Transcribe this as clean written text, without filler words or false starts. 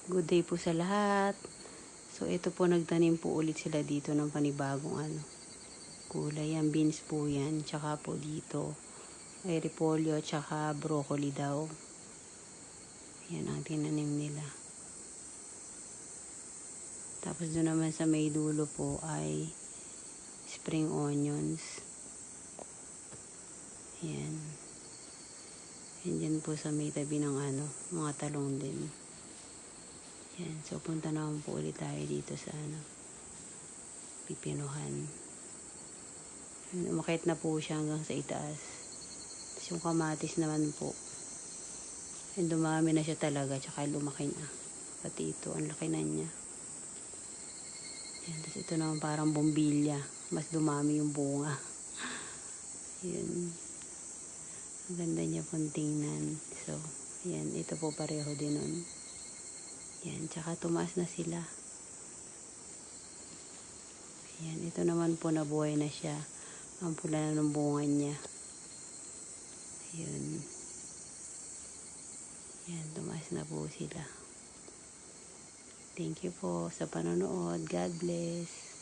Good day po sa lahat. So ito po, nagtanim po ulit sila dito ng panibagong gulay. Yan, beans po yan. Tsaka po dito ay repolyo tsaka broccoli daw. Yan ang tinanim nila. Tapos doon naman sa may dulo po ay spring onions. Yan. Yan dyan po sa may tabi ng mga talong din. Yan. So punta naman po ulit tayo dito sa pipinuhan. Umakit na po siya hanggang sa itaas. Tapos yung kamatis naman po, ay dumami na siya talaga, tsaka lumaki na. Pati ito, ang laki na niya. Yan. Tapos ito naman parang bombilya. Mas dumami yung bunga. Yan. Ang ganda niya pong tingnan. So, yan. Ito po pareho din nun. Yan. Tsaka tumaas na sila. Yan. Ito naman po nabuhay na siya. Ang pula na ng bunga niya. Yan. Yan. Tumaas na po sila. Thank you po sa panonood. God bless.